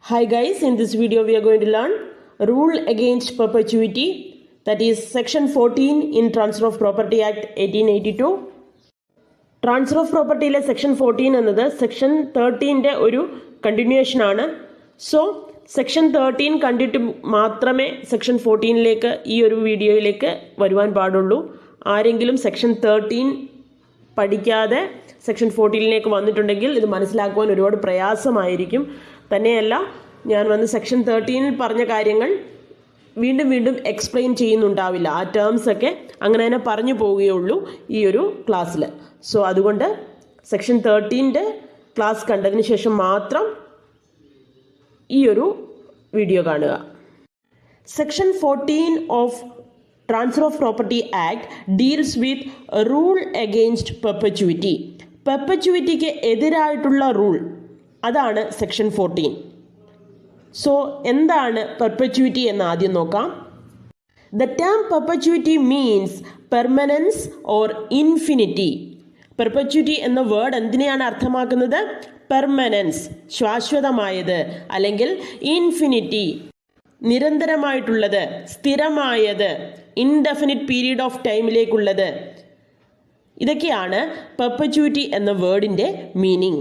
Hi guys, in this video we are going to learn rule against perpetuity, that is section 14 in Transfer of Property Act 1882. Transfer of Property ile section 14 എന്നത് section 13ന്റെ ഒരു continuation ആണ്. So section 13 കണ്ടിട്ട് മാത്രമേ section 14ലേക്ക് ഈ ഒരു വീഡിയോയിലേക്ക് വരുവാൻ പാടുള്ളൂ. ആരെങ്കിലും section 13 പഠിക്കാതെ സെക്ഷൻ 14ലേക്ക് വന്നിട്ടുണ്ടെങ്കിൽ ഇത് മനസ്സിലാക്കുവാൻ ഒരുപാട് പ്രയാസമായിരിക്കും. തന്നെയല്ല, ഞാൻ വന്ന് സെക്ഷൻ 13ൽ പറഞ്ഞ കാര്യങ്ങൾ വീണ്ടും വീണ്ടും എക്സ്പ്ലെയിൻ ചെയ്യുന്നുണ്ടാവില്ല. ആ ടേംസ് ഒക്കെ അങ്ങനെ തന്നെ പറഞ്ഞു പോവുകയുള്ളൂ ഈ ഒരു ക്ലാസ്സിൽ. സോ അതുകൊണ്ട് സെക്ഷൻ 13ൻ്റെ ക്ലാസ് കണ്ടതിന് ശേഷം മാത്രം ഈ ഒരു വീഡിയോ കാണുക. Section 14 of Transfer of Property Act deals with a rule against perpetuity. പെർപ്പച്യൂറ്റിക്ക് എതിരായിട്ടുള്ള റൂൾ, അതാണ് സെക്ഷൻ 14. സോ എന്താണ് പെർപ്പച്യൂറ്റി എന്ന് ആദ്യം നോക്കാം. The term perpetuity means permanence or infinity. Perpetuity എന്ന വേർഡ് എന്തിനെയാണ് അർത്ഥമാക്കുന്നത്? പെർമനൻസ്, ശാശ്വതമായത്, അല്ലെങ്കിൽ ഇൻഫിനിറ്റി, നിരന്തരമായിട്ടുള്ളത്, സ്ഥിരമായത്, ഇൻഡെഫിനിറ്റ് പീരീഡ് ഓഫ് ടൈമിലേക്കുള്ളത്. ഇതൊക്കെയാണ് പെർപ്പച്യൂറ്റി എന്ന വേർഡിൻ്റെ മീനിങ്.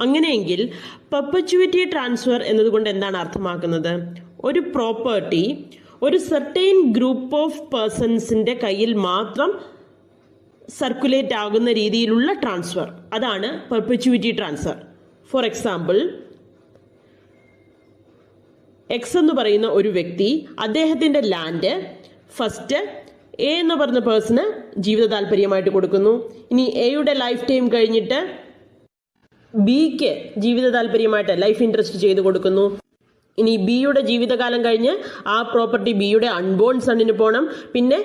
അങ്ങനെയെങ്കിൽ പെർപ്പച്യൂറ്റി ട്രാൻസ്ഫർ എന്നതുകൊണ്ട് എന്താണ് അർത്ഥമാക്കുന്നത്? ഒരു പ്രോപ്പർട്ടി ഒരു സെർട്ടൈൻ ഗ്രൂപ്പ് ഓഫ് പേഴ്സൺസിൻ്റെ കയ്യിൽ മാത്രം സർക്കുലേറ്റ് ആകുന്ന രീതിയിലുള്ള ട്രാൻസ്ഫർ, അതാണ് പെർപ്പച്യൂറ്റി ട്രാൻസ്ഫർ. ഫോർ എക്സാമ്പിൾ, എക്സ് എന്ന് പറയുന്ന ഒരു വ്യക്തി അദ്ദേഹത്തിൻ്റെ ലാൻഡ് ഫസ്റ്റ് എ എന്ന് പറഞ്ഞ പേഴ്സണ് ജീവിത താല്പര്യമായിട്ട് കൊടുക്കുന്നു. ഇനി എയുടെ ലൈഫ് ടൈം കഴിഞ്ഞിട്ട് ബിക്ക് ജീവിത താല്പര്യമായിട്ട് ലൈഫ് ഇൻട്രസ്റ്റ് ചെയ്ത് കൊടുക്കുന്നു. ഇനി ബിയുടെ ജീവിതകാലം കഴിഞ്ഞ് ആ പ്രോപ്പർട്ടി ബിയുടെ അൺബോൺ സണ്ണിന് പോകണം. പിന്നെ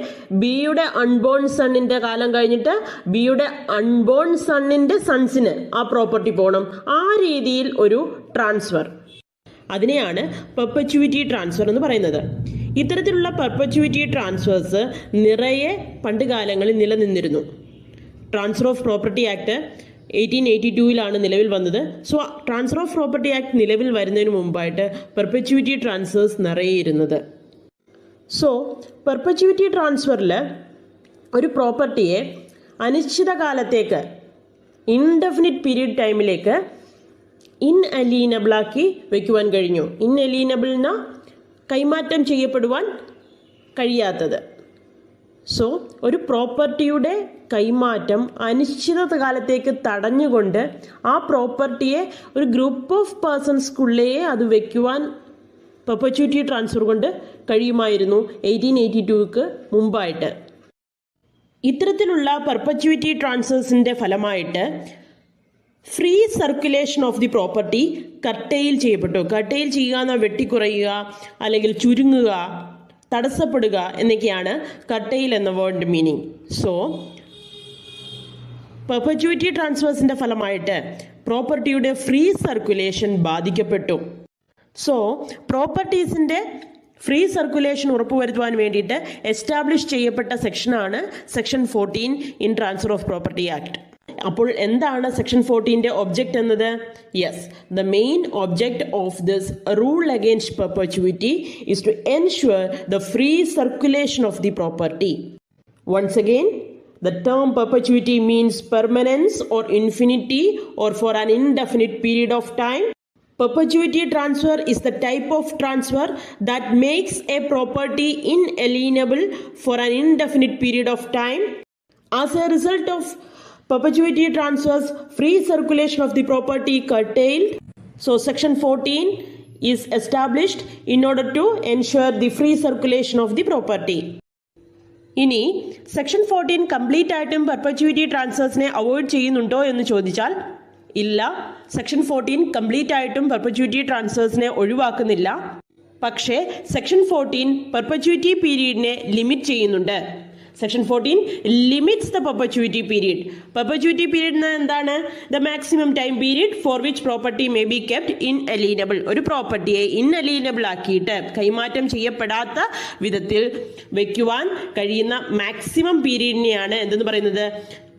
ബിയുടെ അൺബോൺ സണ്ണിൻ്റെ കാലം കഴിഞ്ഞിട്ട് ബിയുടെ അൺബോൺ സണ്ണിൻ്റെ സൺസിന് ആ പ്രോപ്പർട്ടി പോകണം. ആ രീതിയിൽ ഒരു ട്രാൻസ്ഫർ, അതിനെയാണ് പെർപ്പച്യൂറ്റി ട്രാൻസ്ഫർ എന്ന് പറയുന്നത്. ഇത്തരത്തിലുള്ള പെർപ്പച്യൂറ്റി ട്രാൻസ്ഫേഴ്സ് നിറയെ പണ്ട് കാലങ്ങളിൽ നിലനിന്നിരുന്നു. ട്രാൻസ്ഫർ ഓഫ് പ്രോപ്പർട്ടി ആക്ട് 1882 നിലവിൽ വന്നത്. So transfer of property act നിലവിൽ വരുന്നതിന് മുമ്പായിട്ട് പെർപ്പച്യൂറ്റി ട്രാൻസ്ഫേഴ്സ് നിറയെ ഇരുന്നത്. സോ പെർപ്പച്യൂറ്റി ട്രാൻസ്ഫറിൽ ഒരു പ്രോപ്പർട്ടിയെ അനിശ്ചിത കാലത്തേക്ക്, ഇൻഡെഫിനിറ്റ് പീരീഡ് ടൈമിലേക്ക് ഇൻഅലീനബിളാക്കി വയ്ക്കുവാൻ കഴിഞ്ഞു. ഇൻഅലീനബിൾ എന്ന കൈമാറ്റം ചെയ്യപ്പെടുവാൻ കഴിയാത്തത്. സോ ഒരു പ്രോപ്പർട്ടിയുടെ കൈമാറ്റം അനിശ്ചിത കാലത്തേക്ക് തടഞ്ഞുകൊണ്ട് ആ പ്രോപ്പർട്ടിയെ ഒരു ഗ്രൂപ്പ് ഓഫ് പേഴ്സൺസ്ക്കുള്ളേ അത് വയ്ക്കുവാൻ പെർപ്പച്യൂറ്റി ട്രാൻസ്ഫർ കൊണ്ട് കഴിയുമായിരുന്നു 1882 മുമ്പായിട്ട്. ഇത്തരത്തിലുള്ള പെർപ്പച്യൂറ്റി ട്രാൻസ്ഫേഴ്സിൻ്റെ ഫലമായിട്ട് free circulation of the property curtail ചെയ്യപ്പെട്ടു. കർട്ടെയിൽ ചെയ്യുക എന്നാൽ വെട്ടിക്കുറയുക, അല്ലെങ്കിൽ ചുരുങ്ങുക, തടസ്സപ്പെടുക എന്നൊക്കെയാണ് കർട്ടെയിൽ എന്ന വേർഡിൻ്റെ മീനിങ്. സോ പെർപ്പച്യൂറ്റി ട്രാൻസ്ഫേഴ്സിൻ്റെ ഫലമായിട്ട് പ്രോപ്പർട്ടിയുടെ ഫ്രീ സർക്കുലേഷൻ ബാധിക്കപ്പെട്ടു. സോ പ്രോപ്പർട്ടീസിൻ്റെ ഫ്രീ സർക്കുലേഷൻ ഉറപ്പുവരുത്തുവാൻ വേണ്ടിയിട്ട് എസ്റ്റാബ്ലിഷ് ചെയ്യപ്പെട്ട സെക്ഷനാണ് section 14 in transfer of property act. അപ്പോൾ എന്താണ് സെക്ഷൻ 14ന്റെ ഒബ്ജക്റ്റ് എന്നത്? Yes, the main object of this rule against perpetuity is to ensure the free circulation of the property. Once again, the term perpetuity means permanence or infinity or for an indefinite period of time. Perpetuity transfer is the type of transfer that makes a property inalienable for an indefinite period of time. As a result of perpetuity transfers, free circulation of the property curtailed. So section 14 is established in order to ensure the free circulation of the property. ഇനി section 14 complete ആയിട്ടും പെർപ്പച്യൂറ്റി ട്രാൻസ്ഫേഴ്സിനെ avoid ചെയ്യുന്നുണ്ടോ എന്ന് ചോദിച്ചാൽ ഇല്ല. Section 14 complete ആയിട്ടും പെർപ്പച്യൂറ്റി ട്രാൻസ്ഫേഴ്സിനെ ഒഴിവാക്കുന്നില്ല. പക്ഷേ സെക്ഷൻ 14 പെർപ്പച്യൂറ്റി പീരീഡിനെ ലിമിറ്റ് ചെയ്യുന്നുണ്ട്. Section 14 limits the perpetuity period. Perpetuity period എന്താണ്? The maximum time period for which property may be kept inalienable. ഒരു പ്രോപ്പർട്ടിയെ ഇൻഅലീനബിൾ ആക്കിയിട്ട് കൈമാറ്റം ചെയ്യപ്പെടാത്ത വിധത്തിൽ വയ്ക്കുവാൻ കഴിയുന്ന മാക്സിമം പീരീഡിനെയാണ് എന്തെന്ന് പറയുന്നത്?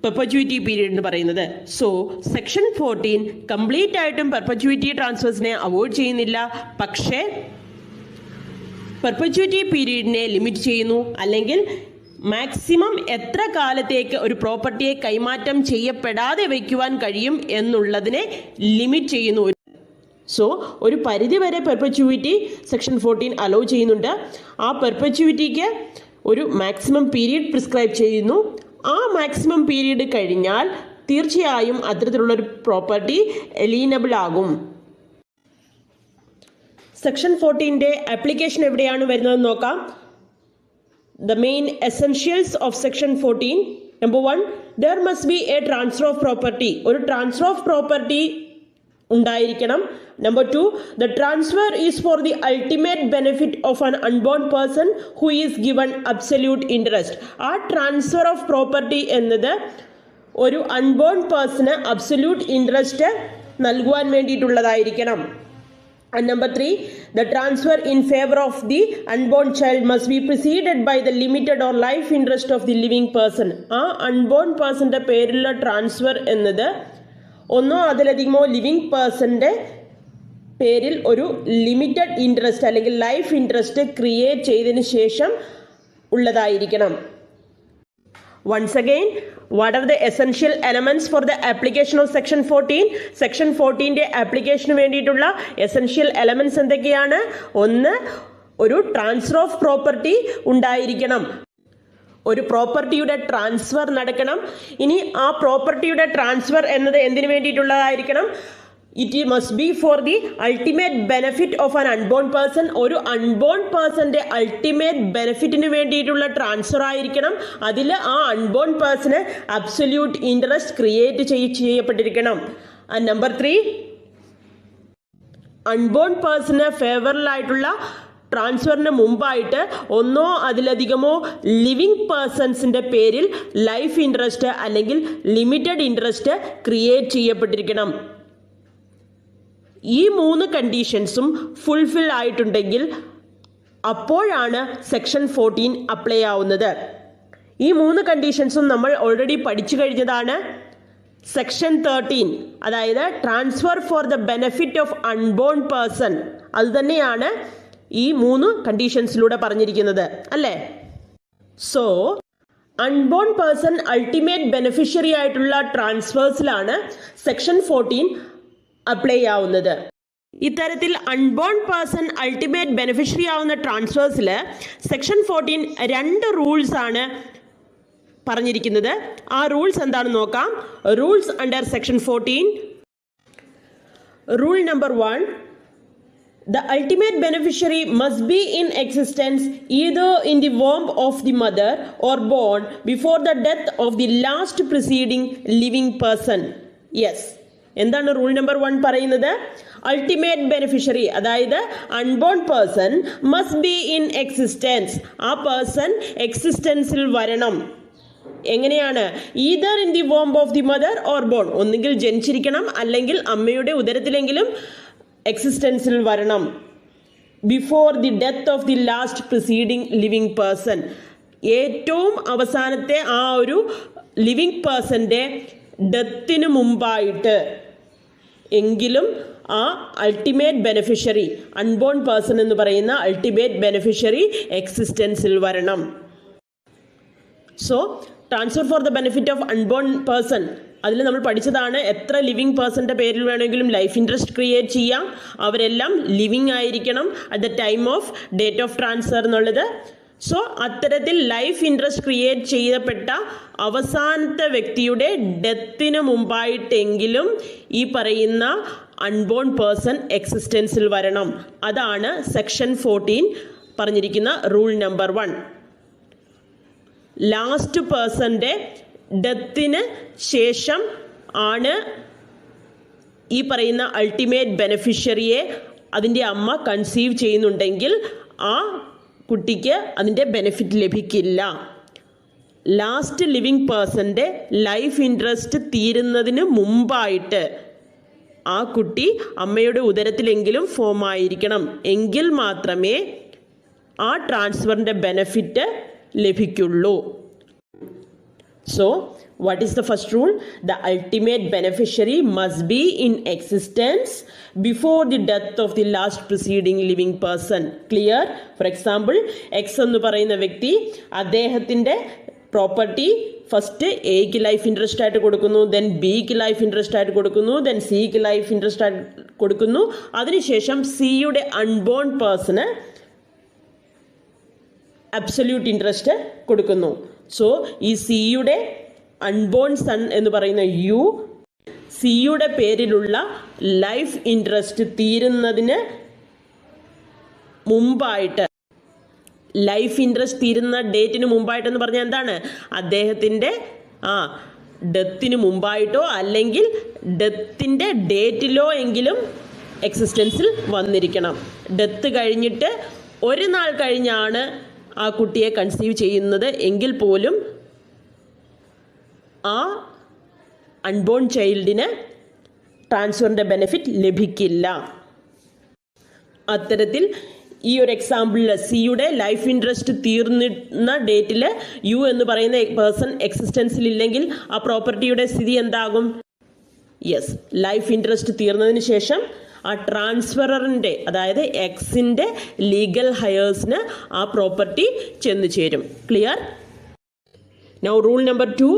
പെർപ്പച്യൂറ്റി പീരീഡ് എന്ന് പറയുന്നത്. സോ സെക്ഷൻ 14 കംപ്ലീറ്റ് ആയിട്ടും പെർപ്പച്യൂറ്റി ട്രാൻസ്ഫേഴ്സിനെ അവോയ്ഡ് ചെയ്യുന്നില്ല, പക്ഷേ പെർപ്പച്യൂറ്റി പീരീഡിനെ ലിമിറ്റ് ചെയ്യുന്നു. അല്ലെങ്കിൽ മാക്സിമം എത്ര കാലത്തേക്ക് ഒരു പ്രോപ്പർട്ടിയെ കൈമാറ്റം ചെയ്യപ്പെടാതെ വയ്ക്കുവാൻ കഴിയും എന്നുള്ളതിനെ ലിമിറ്റ് ചെയ്യുന്നു. സോ ഒരു പരിധിവരെ പെർപ്പച്യൂറ്റി സെക്ഷൻ 14 അലോ ചെയ്യുന്നുണ്ട്. ആ പെർപ്പച്യൂറ്റിക്ക് ഒരു മാക്സിമം പീരീഡ് പ്രിസ്ക്രൈബ് ചെയ്യുന്നു. ആ മാക്സിമം പീരീഡ് കഴിഞ്ഞാൽ തീർച്ചയായും അത്തരത്തിലുള്ളൊരു പ്രോപ്പർട്ടി എലീനബിൾ ആകും. സെക്ഷൻ 14ന്റെ ആപ്ലിക്കേഷൻ എവിടെയാണ് വരുന്നതെന്ന് നോക്കാം. The main essentials of section 14. Number 1, there must be a transfer of property. ഒരു ട്രാൻസ്ഫർ ഓഫ് പ്രോപ്പർട്ടി ഉണ്ടായിരിക്കണം. Number 2, the transfer is for the ultimate benefit of an unborn person who is given absolute interest. ആ transfer of property എന്നത് ഒരു unborn പേഴ്സണ് absolute interest നൽകുവാൻ വേണ്ടിയിട്ടുള്ളതായിരിക്കണം. And number 3, the transfer in favor of the unborn child must be preceded by the limited or life interest of the living person. ആ unborn പേഴ്സന്റെ പേരിലുള്ള transfer എന്നത് ഒന്നോ അതിലധികമോ living പേഴ്സന്റെ പേരിൽ ഒരു ലിമിറ്റഡ് ഇൻട്രസ്റ്റ് അല്ലെങ്കിൽ ലൈഫ് ഇൻട്രസ്റ്റ് ക്രിയേറ്റ് ചെയ്തതിന് ശേഷം ഉള്ളതായിരിക്കണം. Once again, what are the essential elements for the application of section 14? Section 14ന്റെ ആപ്ലിക്കേഷന് വേണ്ടിയിട്ടുള്ള എസെൻഷ്യൽ എലമെന്റ്സ് എന്തൊക്കെയാണ്? ഒന്ന്, ഒരു ട്രാൻസ്ഫർ ഓഫ് പ്രോപ്പർട്ടി ഉണ്ടായിരിക്കണം. ഒരു പ്രോപ്പർട്ടിയുടെ ട്രാൻസ്ഫർ നടക്കണം. ഇനി ആ പ്രോപ്പർട്ടിയുടെ ട്രാൻസ്ഫർ എന്നത് എന്തിനു വേണ്ടിയിട്ടുള്ളതായിരിക്കണം? It must be for the ultimate benefit of an unborn person. ഒരു അൺബോൺ പേഴ്സന്റെ അൾട്ടിമേറ്റ് ബെനിഫിറ്റിന് വേണ്ടിയിട്ടുള്ള ട്രാൻസ്ഫർ ആയിരിക്കണം. അതിൽ ആ അൺബോൺ പേഴ്സണ് അബ്സല്യൂട്ട് ഇൻട്രസ്റ്റ് ക്രിയേറ്റ് ചെയ്യപ്പെട്ടിരിക്കണം. നമ്പർ 3, അൺബോൺ പേഴ്സണ് ഫേവറബിളായിട്ടുള്ള ട്രാൻസ്ഫറിന് മുമ്പായിട്ട് ഒന്നോ അതിലധികമോ ലിവിങ് പേഴ്സൺസിന്റെ പേരിൽ ലൈഫ് ഇൻട്രസ്റ്റ് അല്ലെങ്കിൽ ലിമിറ്റഡ് ഇൻട്രസ്റ്റ് ക്രിയേറ്റ് ചെയ്യപ്പെട്ടിരിക്കണം. ഈ 3 കണ്ടീഷൻസും ഫുൾഫിൽ ആയിട്ടുണ്ടെങ്കിൽ അപ്പോഴാണ് സെക്ഷൻ 14 അപ്ലൈ ആവുന്നത്. ഈ 3 കണ്ടീഷൻസും നമ്മൾ ഓൾറെഡി പഠിച്ചു കഴിഞ്ഞതാണ്. സെക്ഷൻ 13, അതായത് transfer four the benefit of unborn person, അത് തന്നെയാണ് ഈ 3 കണ്ടീഷൻസിലൂടെ പറഞ്ഞിരിക്കുന്നത്, അല്ലേ? So unborn person ultimate beneficiary ആയിട്ടുള്ള ട്രാൻസ്ഫേഴ്സിലാണ് സെക്ഷൻ 14 അപ്ലൈ ആവുന്നത്. ഇത്തരത്തിൽ അൺബോൺ പേഴ്സൺ അൾട്ടിമേറ്റ് ബെനിഫിഷ്യറി ആവുന്ന ട്രാൻസ്ഫേഴ്സിൽ സെക്ഷൻ 14 2 റൂൾസ് ആണ് പറഞ്ഞിരിക്കുന്നത്. ആ റൂൾസ് എന്താണെന്ന് നോക്കാം. Rules under section 14. Rule number 1, the ultimate beneficiary must be in existence either in the womb of the mother or born before the death of the last preceding living person. Yes. എന്താണ് rule number 1 പറയുന്നത്? Ultimate beneficiary, അതായത് unborn person must be in existence. ആ person എക്സിസ്റ്റൻസിൽ വരണം. എങ്ങനെയാണ്? Either in the womb of the mother or born, ഒന്നുകിൽ ജനിച്ചിരിക്കണം അല്ലെങ്കിൽ അമ്മയുടെ ഉദരത്തിലെങ്കിലും എക്സിസ്റ്റൻസിൽ വരണം. Before the death of the last preceding living person, ഏറ്റവും അവസാനത്തെ ആ ഒരു ലിവിങ് പേഴ്സന്റെ ഡെത്തിന് മുമ്പായിട്ട് എങ്കിലും ആ അൾട്ടിമേറ്റ് ബെനിഫിഷ്യറി, അൺബോൺ പേഴ്സൺ എന്ന് പറയുന്ന അൾട്ടിമേറ്റ് ബെനിഫിഷ്യറി എക്സിസ്റ്റൻസിൽ വരണം. So transfer four the benefit of unborn person, അതിൽ നമ്മൾ പഠിച്ചതാണ് എത്ര ലിവിങ് പേഴ്സന്റെ പേരിൽ വേണമെങ്കിലും ലൈഫ് ഇൻട്രസ്റ്റ് ക്രിയേറ്റ് ചെയ്യാം. അവരെല്ലാം ലിവിങ് ആയിരിക്കണം at the time of date of transfer എന്നുള്ളത്. സോ അത്തരത്തിൽ ലൈഫ് ഇൻട്രസ്റ്റ് ക്രിയേറ്റ് ചെയ്യപ്പെട്ട അവസാനത്തെ വ്യക്തിയുടെ ഡെത്തിന് മുമ്പായിട്ടെങ്കിലും ഈ പറയുന്ന അൺബോൺ പേഴ്സൺ എക്സിസ്റ്റൻസിൽ വരണം. അതാണ് സെക്ഷൻ 14 പറഞ്ഞിരിക്കുന്ന റൂൾ നമ്പർ 1. ലാസ്റ്റ് പേഴ്സന്റെ ഡെത്തിന് ശേഷം ആണ് ഈ പറയുന്ന അൾട്ടിമേറ്റ് ബെനിഫിഷ്യറിയെ അതിൻ്റെ അമ്മ കൺസീവ് ചെയ്യുന്നുണ്ടെങ്കിൽ ആ കുട്ടിക്ക് അതിൻ്റെ ബെനിഫിറ്റ് ലഭിക്കില്ല. ലാസ്റ്റ് ലിവിങ് പേഴ്സൻ്റെ ലൈഫ് ഇൻട്രസ്റ്റ് തീരുന്നതിന് മുമ്പായിട്ട് ആ കുട്ടി അമ്മയുടെ ഉദരത്തിലെങ്കിലും ഫോം ആയിരിക്കണം. എങ്കിൽ മാത്രമേ ആ ട്രാൻസ്ഫറിൻ്റെ benefit ലഭിക്കുള്ളൂ. So, what is the first rule? The ultimate beneficiary must be in existence before the death of the last preceding living person. Clear? For example, X എന്ന് പറയുന്ന വ്യക്തി അദ്ദേഹത്തിൻ്റെ പ്രോപ്പർട്ടി ഫസ്റ്റ് എക്ക് ലൈഫ് ഇൻട്രസ്റ്റ് ആയിട്ട് കൊടുക്കുന്നു, then ബിക്ക് life interest ആയിട്ട് കൊടുക്കുന്നു, ദെൻ സിക്ക് ലൈഫ് ഇൻട്രസ്റ്റ് ആയിട്ട് കൊടുക്കുന്നു. അതിനുശേഷം സിയുടെ അൺബോൺ പേഴ്സണ് അബ്സല്യൂട്ട് ഇൻട്രസ്റ്റ് കൊടുക്കുന്നു. സോ ഈ സിയുടെ അൺബോൺ സൺ എന്ന് പറയുന്ന യു സിയുടെ പേരിലുള്ള ലൈഫ് ഇൻട്രസ്റ്റ് തീരുന്നതിന് മുമ്പായിട്ട്, ലൈഫ് ഇൻട്രസ്റ്റ് തീരുന്ന ഡേറ്റിന് മുമ്പായിട്ടെന്ന് പറഞ്ഞാൽ എന്താണ്? അദ്ദേഹത്തിൻ്റെ ഡെത്തിന് മുമ്പായിട്ടോ അല്ലെങ്കിൽ ഡെത്തിൻ്റെ ഡേറ്റിലോ എങ്കിലും എക്സിസ്റ്റൻസിൽ വന്നിരിക്കണം. ഡെത്ത് കഴിഞ്ഞിട്ട് ഒരു നാൾ കഴിഞ്ഞാണ് ആ കുട്ടിയെ കൺസീവ് ചെയ്യുന്നത് എങ്കിൽ പോലും ആ അൺബോൺ ചൈൽഡിന് ട്രാൻസ്ഫറിൻ്റെ ബെനിഫിറ്റ് ലഭിക്കില്ല. അത്തരത്തിൽ ഈ ഒരു എക്സാമ്പിളിൽ സിയുടെ ലൈഫ് ഇൻട്രസ്റ്റ് തീർന്ന ഡേറ്റിൽ യു എന്ന് പറയുന്ന പേഴ്സൺ എക്സിസ്റ്റൻസിൽ ഇല്ലെങ്കിൽ ആ പ്രോപ്പർട്ടിയുടെ സ്ഥിതി എന്താകും? യെസ്, ലൈഫ് ഇൻട്രസ്റ്റ് തീർന്നതിന് ശേഷം ആ ട്രാൻസ്ഫററിൻ്റെ, അതായത് എക്സിൻ്റെ ലീഗൽ ഹയേഴ്സിന് ആ പ്രോപ്പർട്ടി ചെന്നു ചേരും. Clear? Now rule number 2,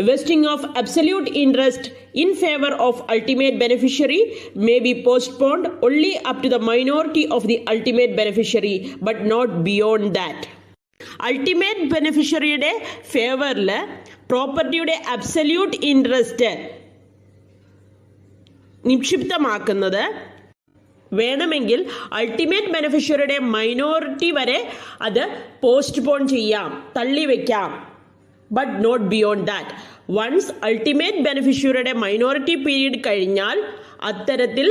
vesting of absolute interest in favor of ultimate beneficiary may be postponed only up to the minority of the ultimate beneficiary but not beyond that. Ultimate ബെനിഫിഷ്യറിയുടെ ഫേവറിൽ പ്രോപ്പർട്ടിയുടെ absolute interest നിക്ഷിപ്തമാക്കുന്നത് വേണമെങ്കിൽ ultimate ബെനിഫിഷ്യറിയുടെ minority വരെ അത് postpone ചെയ്യാം, തള്ളിവെക്കാം. But not beyond that. Once ultimate ബെനിഫിഷ്യറിയുടെ മൈനോറിറ്റി പീരീഡ് കഴിഞ്ഞാൽ അത്തരത്തിൽ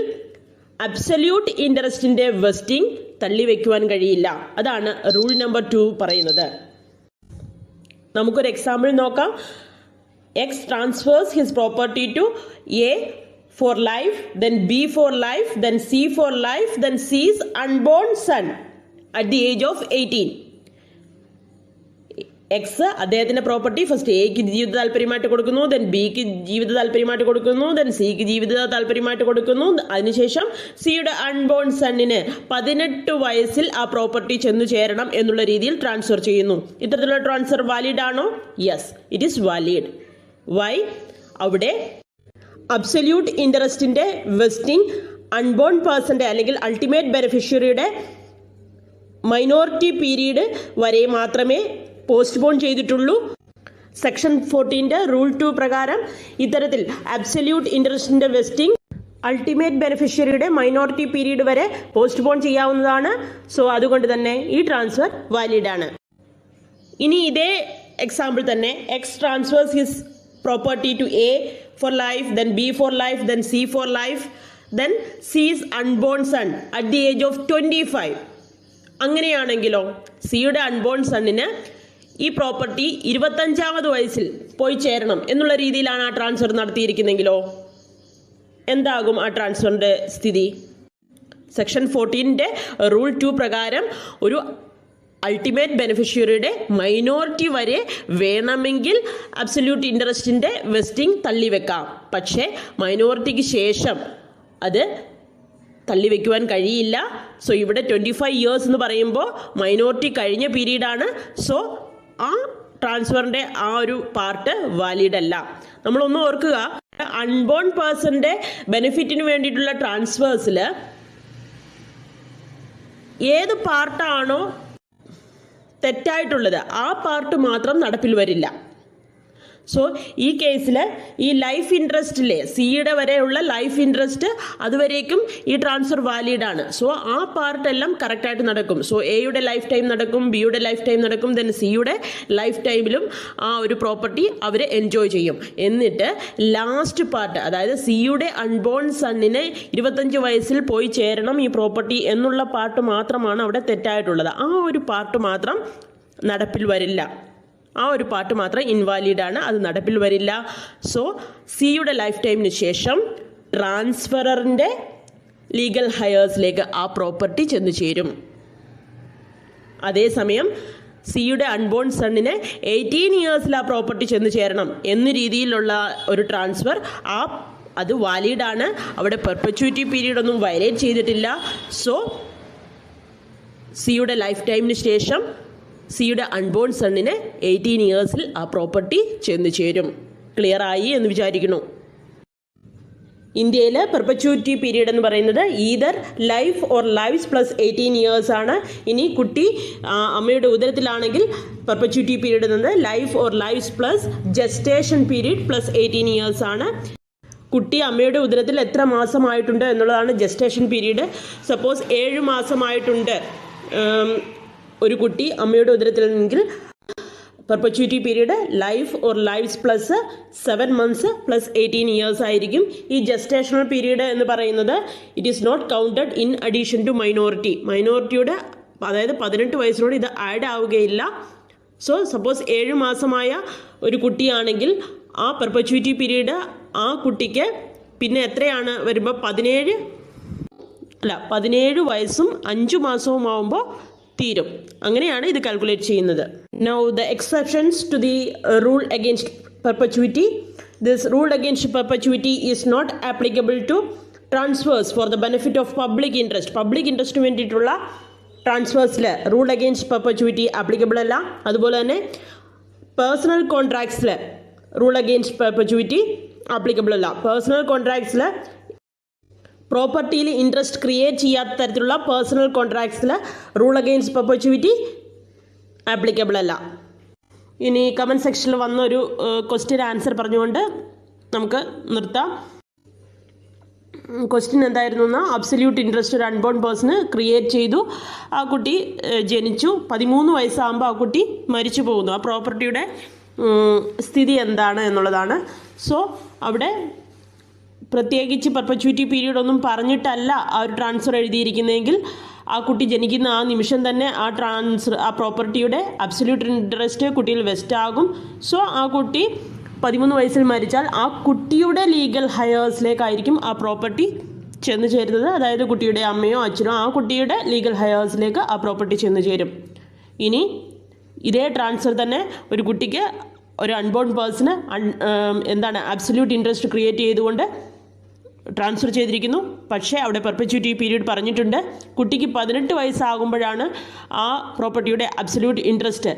അബ്സല്യൂട്ട് ഇൻട്രസ്റ്റിൻ്റെ വെസ്റ്റിംഗ് തള്ളിവെക്കുവാൻ കഴിയില്ല. അതാണ് റൂൾ നമ്പർ 2 പറയുന്നത്. നമുക്കൊരു എക്സാമ്പിൾ നോക്കാം. X transfers his property to a for life, then B for life, then C for life, then C's unborn son at the age of 18. X അദ്ദേഹത്തിൻ്റെ property first എക്ക് ജീവിത താല്പര്യമായിട്ട് കൊടുക്കുന്നു, then ബിക്ക് ജീവിത താല്പര്യമായിട്ട് കൊടുക്കുന്നു, ദെൻ സിക്ക് ജീവിത താല്പര്യമായിട്ട് കൊടുക്കുന്നു. അതിനുശേഷം സിയുടെ അൺബോൺ സണ്ണിന് 18 വയസ്സിൽ ആ പ്രോപ്പർട്ടി ചെന്നു ചേരണം എന്നുള്ള രീതിയിൽ ട്രാൻസ്ഫർ ചെയ്യുന്നു. ഇത്തരത്തിലുള്ള ട്രാൻസ്ഫർ വാലിഡ് ആണോ? Yes, it is valid. Why? അവിടെ അബ്സല്യൂട്ട് ഇൻട്രസ്റ്റിൻ്റെ വെസ്റ്റിംഗ് അൺബോൺ പേഴ്സൻ്റെ അല്ലെങ്കിൽ അൾട്ടിമേറ്റ് ബെനിഫിഷ്യറിയുടെ മൈനോറിറ്റി പീരീഡ് വരെ മാത്രമേ പോസ്റ്റ്പോൺ ചെയ്തിട്ടുള്ളൂ. സെക്ഷൻ 14 റൂൾ 2 പ്രകാരം ഇത്തരത്തിൽ അബ്സല്യൂട്ട് ഇൻട്രസ്റ്റിൻ്റെ വെസ്റ്റിംഗ് അൾട്ടിമേറ്റ് ബെനിഫിഷ്യറിയുടെ മൈനോറിറ്റി പീരീഡ് വരെ പോസ്റ്റ്പോൺ ചെയ്യാവുന്നതാണ്. സോ അതുകൊണ്ട് തന്നെ ഈ ട്രാൻസ്ഫർ വാലിഡാണ്. ഇനി ഇതേ എക്സാമ്പിൾ തന്നെ X transfers his property to A for life, then B for life, then C for life, then C's unborn son at the age of 25. അങ്ങനെയാണെങ്കിലോ സിയുടെ അൺബോൺ സണ്ണിന് ഈ പ്രോപ്പർട്ടി 25ാമത് വയസ്സിൽ പോയി ചേരണം എന്നുള്ള രീതിയിലാണ് ആ ട്രാൻസ്ഫർ നടത്തിയിരിക്കുന്നെങ്കിലോ എന്താകും ആ ട്രാൻസ്ഫറിൻ്റെ സ്ഥിതി? സെക്ഷൻ 14 റൂൾ 2 പ്രകാരം ഒരു അൾട്ടിമേറ്റ് ബെനിഫിഷ്യറിയുടെ മൈനോറിറ്റി വരെ വേണമെങ്കിൽ അബ്സല്യൂട്ട് ഇൻട്രസ്റ്റിൻ്റെ വെസ്റ്റിംഗ് തള്ളിവെക്കാം. പക്ഷേ മൈനോറിറ്റിക്ക് ശേഷം അത് തള്ളിവെക്കുവാൻ കഴിയില്ല. സോ ഇവിടെ 25 ഇയേഴ്സ് എന്ന് പറയുമ്പോൾ മൈനോറിറ്റി കഴിഞ്ഞ പീരീഡാണ്. സോ ആ ട്രാൻസ്ഫറിൻ്റെ ആ ഒരു പാർട്ട് വാലിഡ് അല്ല. നമ്മളൊന്ന് ഓർക്കുക, അൺബോൺ പേഴ്സൻ്റെ ബെനിഫിറ്റിന് വേണ്ടിയിട്ടുള്ള ട്രാൻസ്ഫേഴ്സിൽ ഏത് പാർട്ടാണോ തെറ്റായിട്ടുള്ളത് ആ പാർട്ട് മാത്രം നടപ്പിൽ വരില്ല. സോ ഈ കേസിൽ ഈ ലൈഫ് ഇൻട്രസ്റ്റിലെ സിയുടെ വരെയുള്ള ലൈഫ് ഇൻട്രസ്റ്റ് അതുവരേക്കും ഈ ട്രാൻസ്ഫർ വാലിഡാണ്. സോ ആ പാർട്ടെല്ലാം കറക്റ്റായിട്ട് നടക്കും. സോ എയുടെ ലൈഫ് ടൈം നടക്കും, ബിയുടെ ലൈഫ് ടൈം നടക്കും, ദെൻ സിയുടെ ലൈഫ് ടൈമിലും ആ ഒരു പ്രോപ്പർട്ടി അവർ എൻജോയ് ചെയ്യും. എന്നിട്ട് ലാസ്റ്റ് പാർട്ട്, അതായത് സിയുടെ അൺബോൺ സണ്ണിന് 25 വയസ്സിൽ പോയി ചേരണം ഈ പ്രോപ്പർട്ടി എന്നുള്ള പാർട്ട് മാത്രമാണ് അവിടെ തെറ്റായിട്ടുള്ളത്. ആ ഒരു പാർട്ട് മാത്രം നടപ്പിൽ വരില്ല. ആ ഒരു പാർട്ട് മാത്രം ഇൻവാലിഡാണ്, അത് നടപ്പിൽ വരില്ല. സോ സിയുടെ ലൈഫ് ടൈമിന് ശേഷം ട്രാൻസ്ഫററിൻ്റെ ലീഗൽ ഹയേഴ്സിലേക്ക് ആ പ്രോപ്പർട്ടി ചെന്നു ചേരും. അതേസമയം സിയുടെ അൺബോൺ സണ്ണിന് 18 ഇയേഴ്സിൽ ആ പ്രോപ്പർട്ടി ചെന്ന് ചേരണം എന്ന രീതിയിലുള്ള ഒരു ട്രാൻസ്ഫർ അത് വാലിഡാണ്. അവിടെ പെർപ്പച്യൂറ്റി പീരീഡ് ഒന്നും വയലേറ്റ് ചെയ്തിട്ടില്ല. സോ സിയുടെ ലൈഫ് ടൈമിന് ശേഷം സിയുടെ അൺബോൺ സണ്ണിന് 18 ഇയേഴ്സിൽ ആ പ്രോപ്പർട്ടി ചെന്ന് ചേരും. ക്ലിയർ ആയി എന്ന് വിചാരിക്കുന്നു. ഇന്ത്യയിൽ പെർപ്പച്യൂറ്റി പീരീഡ് എന്ന് പറയുന്നത് either life or lives plus 18 years ആണ്. ഇനി കുട്ടി അമ്മയുടെ ഉദരത്തിലാണെങ്കിൽ പെർപ്പച്യൂറ്റി പീരീഡ് എന്നത് life or lives plus gestation period plus 18 years ആണ്. കുട്ടി അമ്മയുടെ ഉദരത്തിൽ എത്ര മാസമായിട്ടുണ്ട് എന്നുള്ളതാണ് ജസ്റ്റേഷൻ പീരീഡ്. സപ്പോസ് 7 മാസമായിട്ടുണ്ട് ഒരു കുട്ടി അമ്മയുടെ ഉദരത്തിലെങ്കിൽ perpetuity period life or lives plus 7 months plus 18 years ആയിരിക്കും. ഈ ജസ്റ്റേഷണൽ പീരീഡ് എന്ന് പറയുന്നത് it is not counted in addition to മൈനോറിറ്റിയുടെ അതായത് 18 വയസ്സിനോട് ഇത് ആഡ് ആവുകയില്ല. സോ സപ്പോസ് 7 മാസമായ ഒരു കുട്ടിയാണെങ്കിൽ ആ പെർപ്പച്യൂറ്റി പീരീഡ് ആ കുട്ടിക്ക് പിന്നെ എത്രയാണ് വരുമ്പോൾ 17 വയസ്സും 5 മാസവും ആവുമ്പോൾ തീരും. അങ്ങനെയാണ് ഇത് കാൽക്കുലേറ്റ് ചെയ്യുന്നത്. Now the exceptions to the rule against perpetuity. This rule against perpetuity is not applicable to transfers for the benefit of public interest. Public ഇൻട്രസ്റ്റിന് വേണ്ടിയിട്ടുള്ള ട്രാൻസ്ഫേഴ്സിൽ റൂൾ അഗെയിൻസ്റ്റ് പെർപ്പച്യൂറ്റി ആപ്ലിക്കബിൾ അല്ല. അതുപോലെ തന്നെ പേഴ്സണൽ കോൺട്രാക്ട്സിൽ റൂൾ അഗെയിൻസ്റ്റ് പെർപ്പച്യൂറ്റി ആപ്ലിക്കബിൾ അല്ല. Personal കോൺട്രാക്ട്സിൽ പ്രോപ്പർട്ടിയിൽ ഇൻട്രസ്റ്റ് ക്രിയേറ്റ് ചെയ്യാത്ത തരത്തിലുള്ള പേഴ്സണൽ കോൺട്രാക്ട്സിൽ റൂൾ അഗെയിൻസ്റ്റ് പെർപ്പച്യൂറ്റി ആപ്ലിക്കബിൾ അല്ല. ഇനി കമൻറ്റ് സെക്ഷനിൽ വന്നൊരു ക്വസ്റ്റ്യൻ ആൻസർ പറഞ്ഞുകൊണ്ട് നമുക്ക് നിർത്താം. ക്വസ്റ്റ്യൻ എന്തായിരുന്നു എന്നാൽ അബ്സല്യൂട്ട് ഇൻട്രസ്റ്റ് ഒരു അൺബോൺ പേഴ്സണ് ക്രിയേറ്റ് ചെയ്തു. ആ കുട്ടി ജനിച്ചു. 13 വയസ്സാകുമ്പോൾ ആ കുട്ടി മരിച്ചു പോകുന്നു. ആ പ്രോപ്പർട്ടിയുടെ സ്ഥിതി എന്താണ് എന്നുള്ളതാണ്. സോ അവിടെ പ്രത്യേകിച്ച് പെർപ്പച്യൂറ്റി പീരീഡ് ഒന്നും പറഞ്ഞിട്ടല്ല ആ ഒരു ട്രാൻസ്ഫർ എഴുതിയിരിക്കുന്നതെങ്കിൽ ആ കുട്ടി ജനിക്കുന്ന ആ നിമിഷം തന്നെ ആ പ്രോപ്പർട്ടിയുടെ അബ്സല്യൂട്ട് ഇൻട്രസ്റ്റ് കുട്ടിയിൽ വെസ്റ്റ് ആകും. സോ ആ കുട്ടി 13 വയസ്സിൽ മരിച്ചാൽ ആ കുട്ടിയുടെ ലീഗൽ ഹയേഴ്സിലേക്കായിരിക്കും ആ പ്രോപ്പർട്ടി ചെന്ന് ചേരുന്നത്. അതായത് കുട്ടിയുടെ അമ്മയോ അച്ഛനോ ആ കുട്ടിയുടെ ലീഗൽ ഹയേഴ്സിലേക്ക് ആ പ്രോപ്പർട്ടി ചെന്ന് ചേരും. ഇനി ഇതേ ട്രാൻസ്ഫർ തന്നെ ഒരു കുട്ടിക്ക് ഒരു അൺബോൺ പേഴ്സണ് അബ്സല്യൂട്ട് ഇൻട്രസ്റ്റ് ക്രിയേറ്റ് ചെയ്തുകൊണ്ട് ട്രാൻസ്ഫർ ചെയ്തിരിക്കുന്നു. പക്ഷേ അവിടെ പെർപ്പച്യൂറ്റി പീരീഡ് പറഞ്ഞിട്ടുണ്ട്. കുട്ടിക്ക് 18 വയസ്സാകുമ്പോഴാണ് ആ പ്രോപ്പർട്ടിയുടെ അബ്സല്യൂട്ട് ഇൻട്രസ്റ്റ്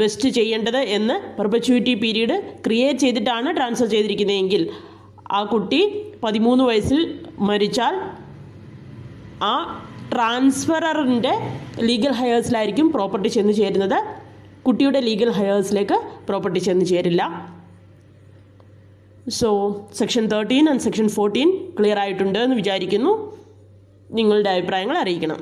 വെസ്റ്റ് ചെയ്യേണ്ടത് എന്ന് പെർപ്പച്യൂറ്റി പീരീഡ് ക്രിയേറ്റ് ചെയ്തിട്ടാണ് ട്രാൻസ്ഫർ ചെയ്തിരിക്കുന്നതെങ്കിൽ ആ കുട്ടി 13 വയസ്സിൽ മരിച്ചാൽ ആ ട്രാൻസ്ഫററിൻ്റെ ലീഗൽ ഹയേഴ്സിലായിരിക്കും പ്രോപ്പർട്ടി ചെന്ന് ചേരുന്നത്. കുട്ടിയുടെ ലീഗൽ ഹയേഴ്സിലേക്ക് പ്രോപ്പർട്ടി ചെന്ന് ചേരില്ല. So section 13 and section 14 clear ആയിട്ടുണ്ട് എന്ന് വിചാരിക്കുന്നു. നിങ്ങളുടെ അഭിപ്രായങ്ങൾ അറിയിക്കണം.